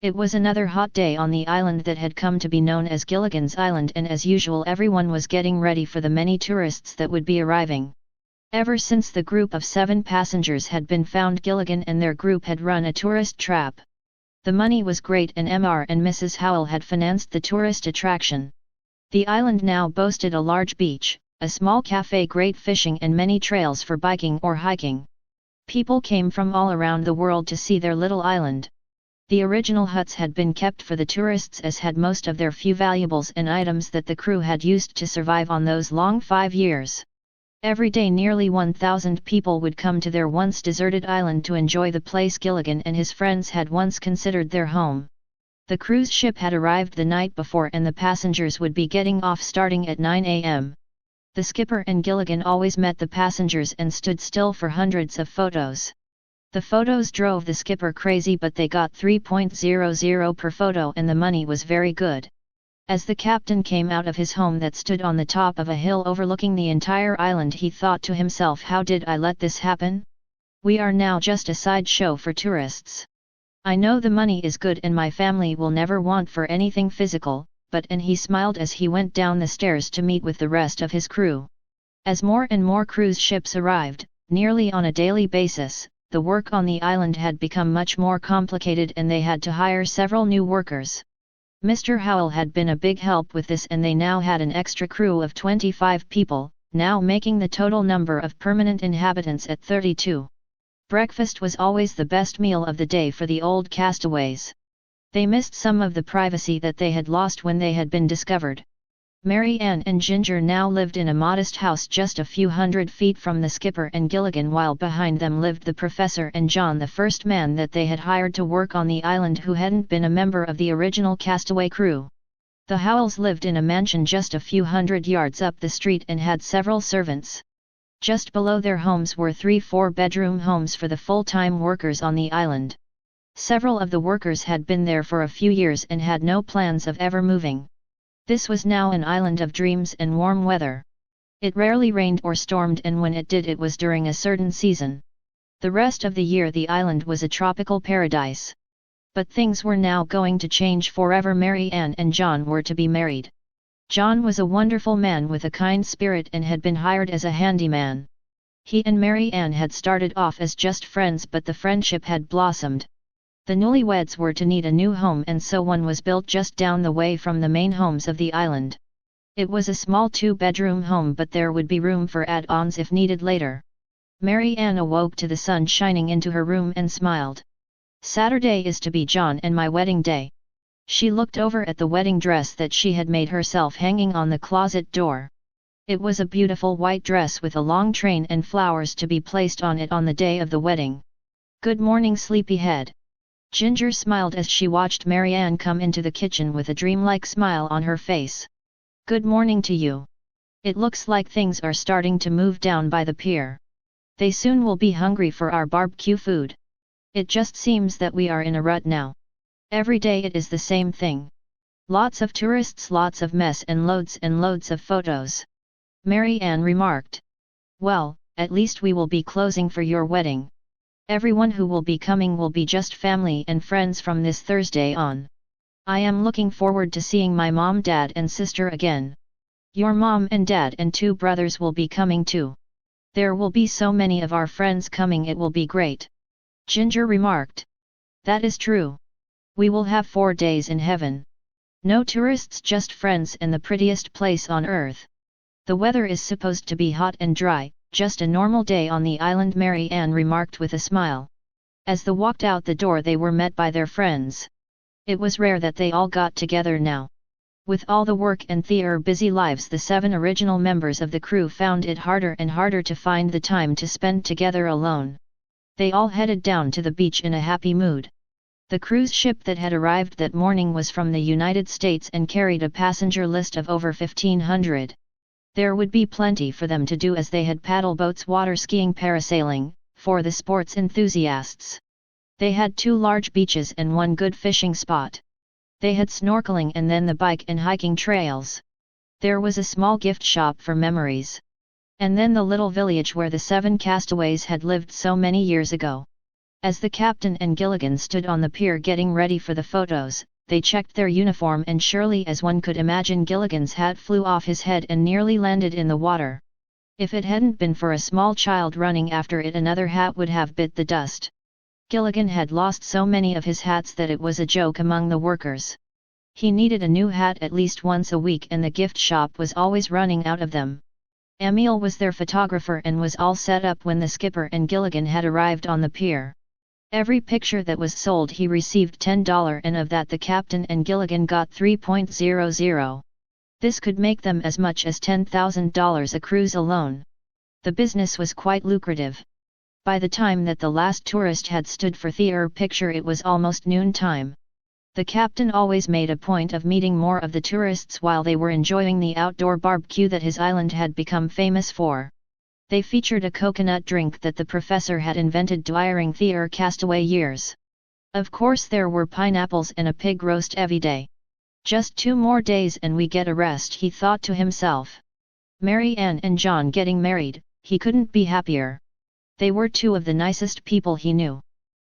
It was another hot day on the island that had come to be known as Gilligans Island, and as usual everyone was getting ready for the many tourists that would be arriving. Ever since the group of 7 passengers had been found, Gilligan and their group had run a tourist trap. The money was great and Mr. and Mrs. Howell had financed the tourist attraction. The island now boasted a large beach, a small cafe, great fishing and many trails for biking or hiking. People came from all around the world to see their little island. The original huts had been kept for the tourists, as had most of their few valuables and items that the crew had used to survive on those long 5 years. Every day nearly 1,000 people would come to their once deserted island to enjoy the place Gilligan and his friends had once considered their home. The cruise ship had arrived the night before and the passengers would be getting off starting at 9 a.m. The skipper and Gilligan always met the passengers and stood still for hundreds of photos. The photos drove the skipper crazy, but they got 3.00 per photo and the money was very good. As the captain came out of his home that stood on the top of a hill overlooking the entire island, he thought to himself, how did I let this happen? We are now just a sideshow for tourists. I know the money is good and my family will never want for anything physical, but and he smiled as he went down the stairs to meet with the rest of his crew. As more and more cruise ships arrived, nearly on a daily basis, the work on the island had become much more complicated and they had to hire several new workers. Mr. Howell had been a big help with this and they now had an extra crew of 25 people, now making the total number of permanent inhabitants at 32. Breakfast was always the best meal of the day for the old castaways. They missed some of the privacy that they had lost when they had been discovered. Mary Ann and Ginger now lived in a modest house just a few hundred feet from the skipper and Gilligan, while behind them lived the professor and John, the first man that they had hired to work on the island who hadn't been a member of the original castaway crew. The Howells lived in a mansion just a few hundred yards up the street and had several servants. Just below their homes were 3 4-bedroom homes for the full-time workers on the island. Several of the workers had been there for a few years and had no plans of ever moving. This was now an island of dreams and warm weather. It rarely rained or stormed, and when it did, it was during a certain season. The rest of the year the island was a tropical paradise. But things were now going to change forever. Mary Ann and John were to be married. John was a wonderful man with a kind spirit and had been hired as a handyman. He and Mary Ann had started off as just friends, but the friendship had blossomed. The newlyweds were to need a new home, and so one was built just down the way from the main homes of the island. It was a small 2-bedroom home, but there would be room for add-ons if needed later. Mary Ann awoke to the sun shining into her room and smiled. Saturday is to be John and my wedding day. She looked over at the wedding dress that she had made herself hanging on the closet door. It was a beautiful white dress with a long train and flowers to be placed on it on the day of the wedding. Good morning, sleepyhead. Ginger smiled as she watched Mary Ann come into the kitchen with a dreamlike smile on her face. Good morning to you. It looks like things are starting to move down by the pier. They soon will be hungry for our barbecue food. It just seems that we are in a rut now. Every day it is the same thing. Lots of tourists, lots of mess and loads of photos. Mary Ann remarked. Well, at least we will be closing for your wedding. Everyone who will be coming will be just family and friends from this Thursday on. I am looking forward to seeing my mom, dad and sister again. Your mom and dad and 2 brothers will be coming too. There will be so many of our friends coming, it will be great. Ginger remarked. That is true. We will have 4 days in heaven. No tourists, just friends, and the prettiest place on earth. The weather is supposed to be hot and dry. Just a normal day on the island, Mary Ann remarked with a smile. As they walked out the door they were met by their friends. It was rare that they all got together now. With all the work and their busy lives, the 7 original members of the crew found it harder and harder to find the time to spend together alone. They all headed down to the beach in a happy mood. The cruise ship that had arrived that morning was from the United States and carried a passenger list of over 1,500. There would be plenty for them to do as they had paddle boats, water skiing, parasailing, for the sports enthusiasts. They had 2 large beaches and 1 good fishing spot. They had snorkeling and then the bike and hiking trails. There was a small gift shop for memories. And then the little village where the 7 castaways had lived so many years ago. As the captain and Gilligans stood on the pier getting ready for the photos, they checked their uniform and surely as one could imagine Gilligan's hat flew off his head and nearly landed in the water. If it hadn't been for a small child running after it, another hat would have bit the dust. Gilligan had lost so many of his hats that it was a joke among the workers. He needed a new hat at least once a week and the gift shop was always running out of them. Emil was their photographer and was all set up when the skipper and Gilligan had arrived on the pier. Every picture that was sold he received $10 and of that the captain and Gilligan got $3.00. This could make them as much as $10,000 a cruise alone. The business was quite lucrative. By the time that the last tourist had stood for their picture it was almost noontime. The captain always made a point of meeting more of the tourists while they were enjoying the outdoor barbecue that his island had become famous for. They featured a coconut drink that the professor had invented during their castaway years. Of course there were pineapples and a pig roast every day. Just 2 more days and we get a rest, he thought to himself. Mary Ann and John getting married, he couldn't be happier. They were 2 of the nicest people he knew.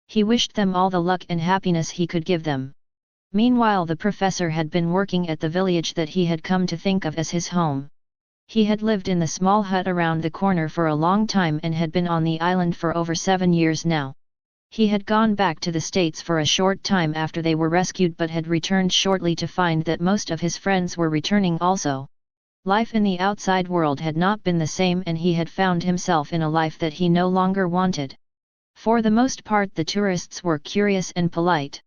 He wished them all the luck and happiness he could give them. Meanwhile the professor had been working at the village that he had come to think of as his home. He had lived in the small hut around the corner for a long time and had been on the island for over 7 years now. He had gone back to the States for a short time after they were rescued but had returned shortly to find that most of his friends were returning also. Life in the outside world had not been the same and he had found himself in a life that he no longer wanted. For the most part the tourists were curious and polite.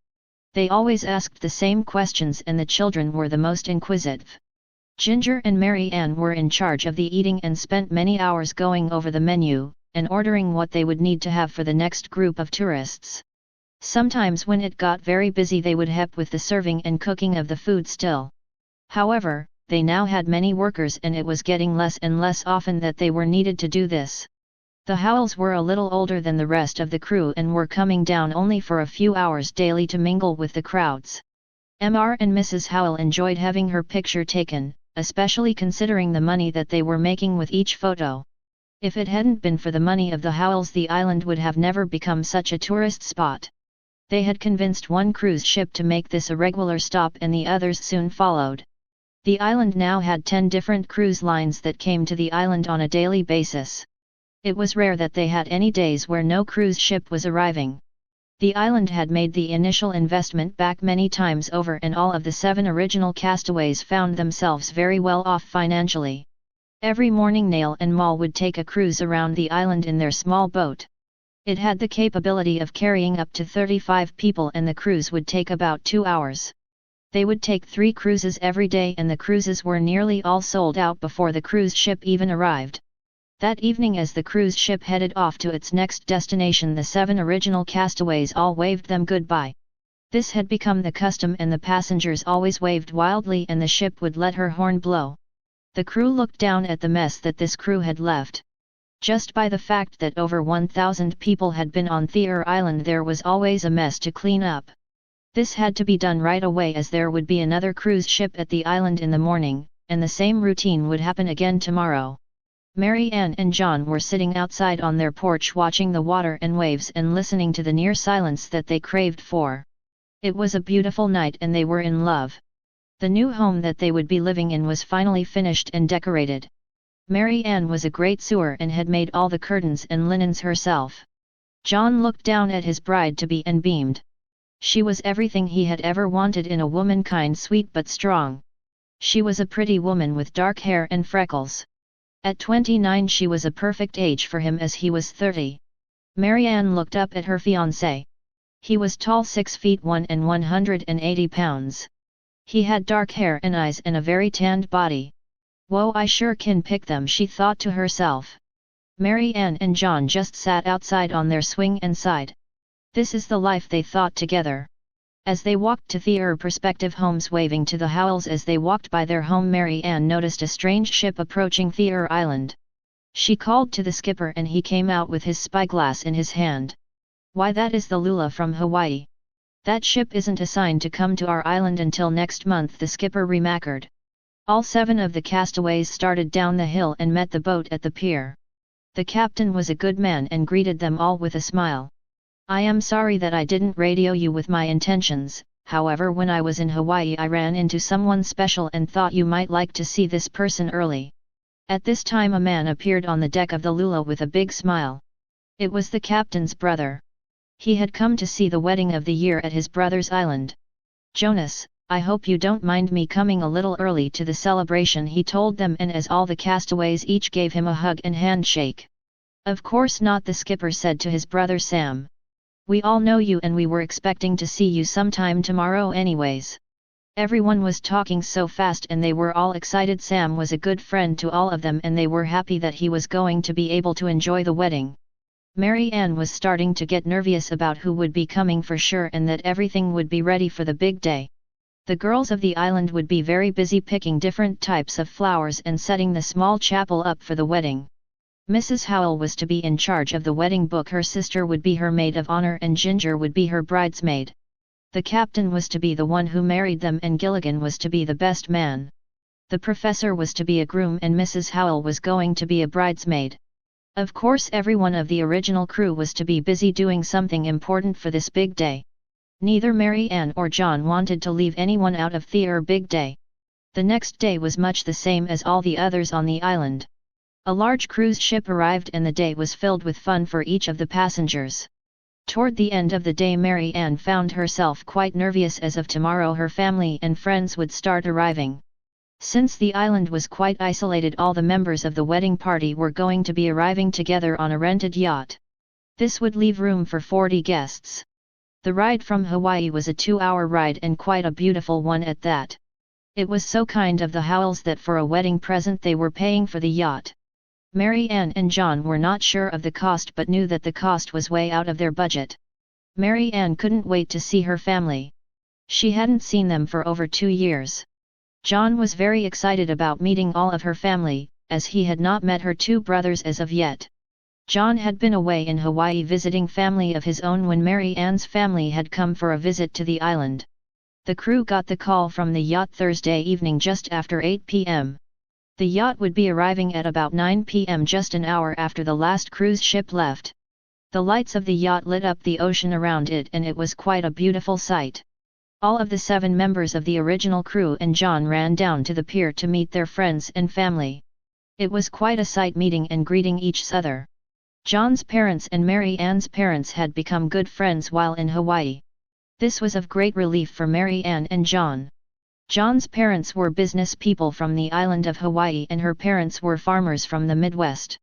They always asked the same questions and the children were the most inquisitive. Ginger and Mary Ann were in charge of the eating and spent many hours going over the menu, and ordering what they would need to have for the next group of tourists. Sometimes when it got very busy they would help with the serving and cooking of the food still. However, they now had many workers and it was getting less and less often that they were needed to do this. The Howells were a little older than the rest of the crew and were coming down only for a few hours daily to mingle with the crowds. Mr. and Mrs. Howell enjoyed having her picture taken, especially considering the money that they were making with each photo. If it hadn't been for the money of the Howells the island would have never become such a tourist spot. They had convinced one cruise ship to make this a regular stop and the others soon followed. The island now had 10 different cruise lines that came to the island on a daily basis. It was rare that they had any days where no cruise ship was arriving. The island had made the initial investment back many times over and all of the 7 original castaways found themselves very well off financially. Every morning Nail and Moll would take a cruise around the island in their small boat. It had the capability of carrying up to 35 people and the cruise would take about 2 hours. They would take 3 cruises every day and the cruises were nearly all sold out before the cruise ship even arrived. That evening as the cruise ship headed off to its next destination the 7 original castaways all waved them goodbye. This had become the custom and the passengers always waved wildly and the ship would let her horn blow. The crew looked down at the mess that this crew had left. Just by the fact that over 1,000 people had been on Theer Island there was always a mess to clean up. This had to be done right away as there would be another cruise ship at the island in the morning, and the same routine would happen again tomorrow. Mary Ann and John were sitting outside on their porch watching the water and waves and listening to the near silence that they craved for. It was a beautiful night and they were in love. The new home that they would be living in was finally finished and decorated. Mary Ann was a great sewer and had made all the curtains and linens herself. John looked down at his bride-to-be and beamed. She was everything he had ever wanted in a woman, kind, sweet but strong. She was a pretty woman with dark hair and freckles. At 29 she was a perfect age for him as he was 30. Mary Ann looked up at her fiancé. He was tall 6 feet 1 and 180 pounds. He had dark hair and eyes and a very tanned body. Whoa, I sure can pick them, she thought to herself. Mary Ann and John just sat outside on their swing and sighed. This is the life, they thought together. As they walked to their prospective homes waving to the Howells as they walked by their home, Mary Ann noticed a strange ship approaching Theer Island. She called to the skipper and he came out with his spyglass in his hand. Why, that is the Lula from Hawaii. That ship isn't assigned to come to our island until next month, the skipper remarked. All 7 of the castaways started down the hill and met the boat at the pier. The captain was a good man and greeted them all with a smile. I am sorry that I didn't radio you with my intentions, however when I was in Hawaii I ran into someone special and thought you might like to see this person early. At this time a man appeared on the deck of the Lula with a big smile. It was the captain's brother. He had come to see the wedding of the year at his brother's island. Jonas, I hope you don't mind me coming a little early to the celebration, he told them, and as all the castaways each gave him a hug and handshake. Of course not, the skipper said to his brother Sam. We all know you and we were expecting to see you sometime tomorrow anyways. Everyone was talking so fast and they were all excited. Sam was a good friend to all of them and they were happy that he was going to be able to enjoy the wedding. Mary Ann was starting to get nervous about who would be coming for sure and that everything would be ready for the big day. The girls of the island would be very busy picking different types of flowers and setting the small chapel up for the wedding. Mrs. Howell was to be in charge of the wedding book, her sister would be her maid of honor and Ginger would be her bridesmaid. The captain was to be the one who married them and Gilligan was to be the best man. The professor was to be a groom and Mrs. Howell was going to be a bridesmaid. Of course everyone of the original crew was to be busy doing something important for this big day. Neither Mary Ann or John wanted to leave anyone out of their big day. The next day was much the same as all the others on the island. A large cruise ship arrived and the day was filled with fun for each of the passengers. Toward the end of the day Mary Ann found herself quite nervous as of tomorrow her family and friends would start arriving. Since the island was quite isolated, all the members of the wedding party were going to be arriving together on a rented yacht. This would leave room for 40 guests. The ride from Hawaii was a 2-hour ride and quite a beautiful one at that. It was so kind of the Howells that for a wedding present they were paying for the yacht. Mary Ann and John were not sure of the cost but knew that the cost was way out of their budget. Mary Ann couldn't wait to see her family. She hadn't seen them for over 2 years. John was very excited about meeting all of her family, as he had not met her 2 brothers as of yet. John had been away in Hawaii visiting family of his own when Mary Ann's family had come for a visit to the island. The crew got the call from the yacht Thursday evening just after 8 p.m. The yacht would be arriving at about 9 p.m. just an hour after the last cruise ship left. The lights of the yacht lit up the ocean around it and it was quite a beautiful sight. All of the 7 members of the original crew and John ran down to the pier to meet their friends and family. It was quite a sight meeting and greeting each other. John's parents and Mary Ann's parents had become good friends while in Hawaii. This was of great relief for Mary Ann and John. John's parents were business people from the island of Hawaii and her parents were farmers from the Midwest.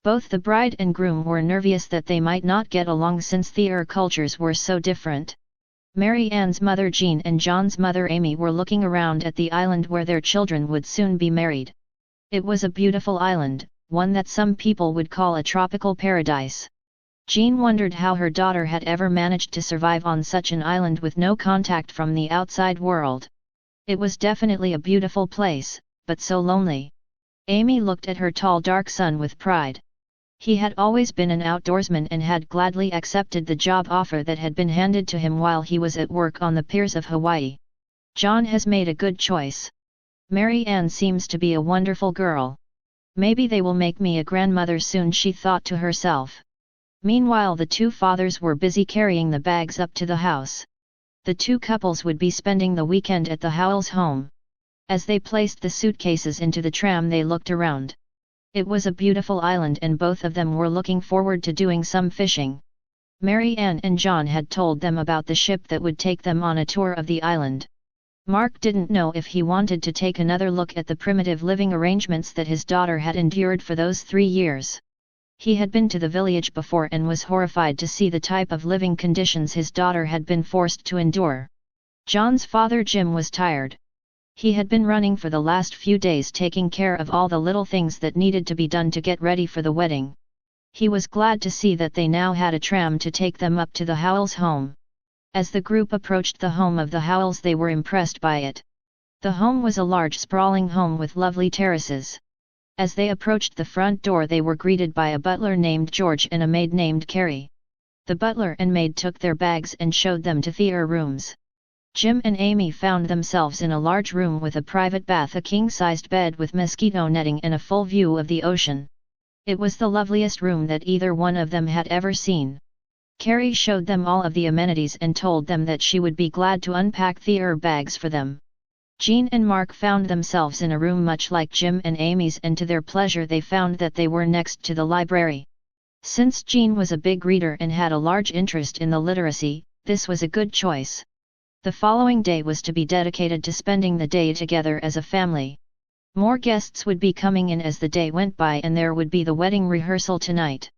Both the bride and groom were nervous that they might not get along since their cultures were so different. Mary Ann's mother Jean and John's mother Amy were looking around at the island where their children would soon be married. It was a beautiful island, one that some people would call a tropical paradise. Jean wondered how her daughter had ever managed to survive on such an island with no contact from the outside world. It was definitely a beautiful place, but so lonely. Amy looked at her tall dark son with pride. He had always been an outdoorsman and had gladly accepted the job offer that had been handed to him while he was at work on the piers of Hawaii. John has made a good choice. Mary Ann seems to be a wonderful girl. Maybe they will make me a grandmother soon, she thought to herself. Meanwhile the 2 fathers were busy carrying the bags up to the house. The 2 couples would be spending the weekend at the Howells' home. As they placed the suitcases into the tram they looked around. It was a beautiful island and both of them were looking forward to doing some fishing. Mary Ann and John had told them about the ship that would take them on a tour of the island. Mark didn't know if he wanted to take another look at the primitive living arrangements that his daughter had endured for those 3 years. He had been to the village before and was horrified to see the type of living conditions his daughter had been forced to endure. John's father Jim was tired. He had been running for the last few days taking care of all the little things that needed to be done to get ready for the wedding. He was glad to see that they now had a tram to take them up to the Howells' home. As the group approached the home of the Howells they were impressed by it. The home was a large sprawling home with lovely terraces. As they approached the front door they were greeted by a butler named George and a maid named Carrie. The butler and maid took their bags and showed them to their rooms. Jim and Amy found themselves in a large room with a private bath, a king-sized bed with mosquito netting and a full view of the ocean. It was the loveliest room that either one of them had ever seen. Carrie showed them all of the amenities and told them that she would be glad to unpack their bags for them. Jean and Mark found themselves in a room much like Jim and Amy's, and to their pleasure they found that they were next to the library. Since Jean was a big reader and had a large interest in the literacy, this was a good choice. The following day was to be dedicated to spending the day together as a family. More guests would be coming in as the day went by, and there would be the wedding rehearsal tonight.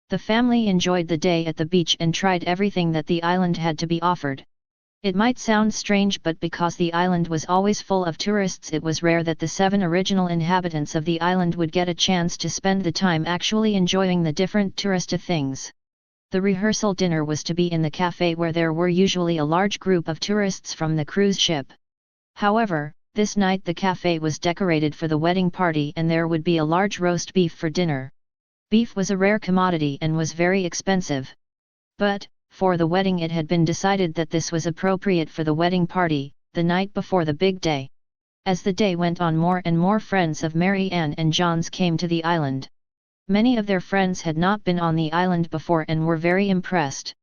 The family enjoyed the day at the beach and tried everything that the island had to be offered. It might sound strange, but because the island was always full of tourists, it was rare that the 7 original inhabitants of the island would get a chance to spend the time actually enjoying the different tourista things. The rehearsal dinner was to be in the cafe, where there were usually a large group of tourists from the cruise ship. However, this night the cafe was decorated for the wedding party, and there would be a large roast beef for dinner. Beef was a rare commodity and was very expensive. But, for the wedding, it had been decided that this was appropriate for the wedding party, the night before the big day. As the day went on, more and more friends of Mary Ann and John's came to the island. Many of their friends had not been on the island before and were very impressed.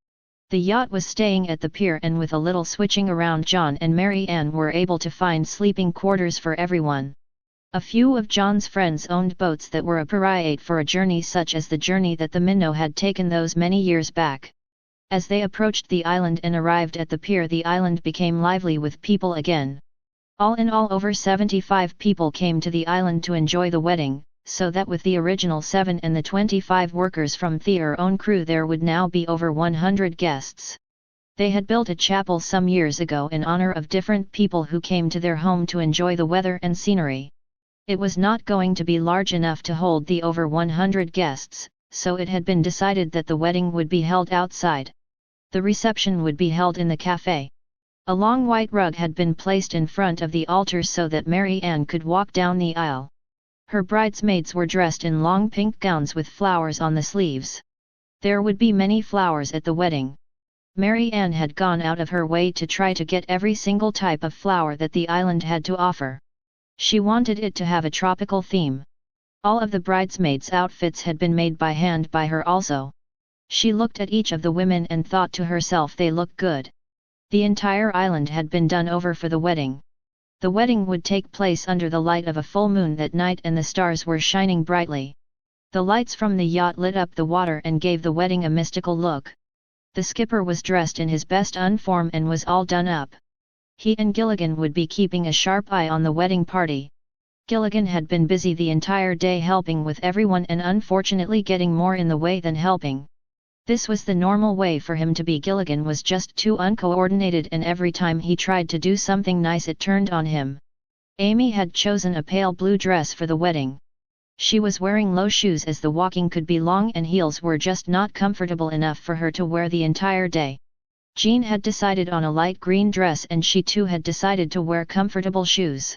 The yacht was staying at the pier, and with a little switching around, John and Mary Ann were able to find sleeping quarters for everyone. A few of John's friends owned boats that were appropriate for a journey such as the journey that the Minnow had taken those many years back. As they approached the island and arrived at the pier, the island became lively with people again. All in all, over 75 people came to the island to enjoy the wedding, so that with the original 7 and the 25 workers from their own crew, there would now be over 100 guests. They had built a chapel some years ago in honor of different people who came to their home to enjoy the weather and scenery. It was not going to be large enough to hold the over 100 guests, so it had been decided that the wedding would be held outside. The reception would be held in the cafe. A long white rug had been placed in front of the altar so that Mary Ann could walk down the aisle. Her bridesmaids were dressed in long pink gowns with flowers on the sleeves. There would be many flowers at the wedding. Mary Ann had gone out of her way to try to get every single type of flower that the island had to offer. She wanted it to have a tropical theme. All of the bridesmaids' outfits had been made by hand by her also. She looked at each of the women and thought to herself, they look good. The entire island had been done over for the wedding. The wedding would take place under the light of a full moon that night, and the stars were shining brightly. The lights from the yacht lit up the water and gave the wedding a mystical look. The skipper was dressed in his best uniform and was all done up. He and Gilligan would be keeping a sharp eye on the wedding party. Gilligan had been busy the entire day helping with everyone and unfortunately getting more in the way than helping. This was the normal way for him to be. Gilligan was just too uncoordinated, and every time he tried to do something nice it turned on him. Amy had chosen a pale blue dress for the wedding. She was wearing low shoes as the walking could be long and heels were just not comfortable enough for her to wear the entire day. Jean had decided on a light green dress, and she too had decided to wear comfortable shoes.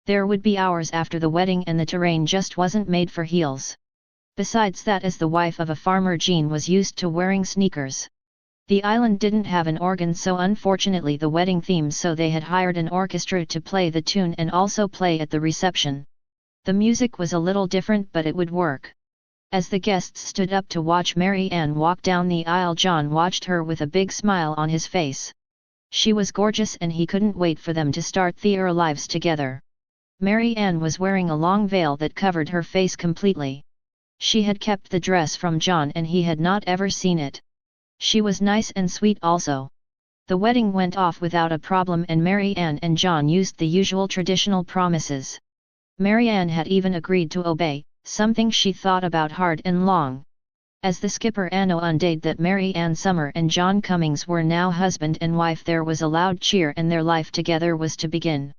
There would be hours after the wedding and the terrain just wasn't made for heels. Besides that, as the wife of a farmer, Jean was used to wearing sneakers. The island didn't have an organ, so unfortunately the wedding theme, so they had hired an orchestra to play the tune and also play at the reception. The music was a little different, but it would work. As the guests stood up to watch Mary Ann walk down the aisle, John watched her with a big smile on his face. She was gorgeous and he couldn't wait for them to start their lives together. Mary Ann was wearing a long veil that covered her face completely. She had kept the dress from John and he had not ever seen it. She was nice and sweet also. The wedding went off without a problem, and Mary Ann and John used the usual traditional promises. Mary Ann had even agreed to obey, something she thought about hard and long. As the skipper announced that Mary Ann Summer and John Cummings were now husband and wife, there was a loud cheer and their life together was to begin.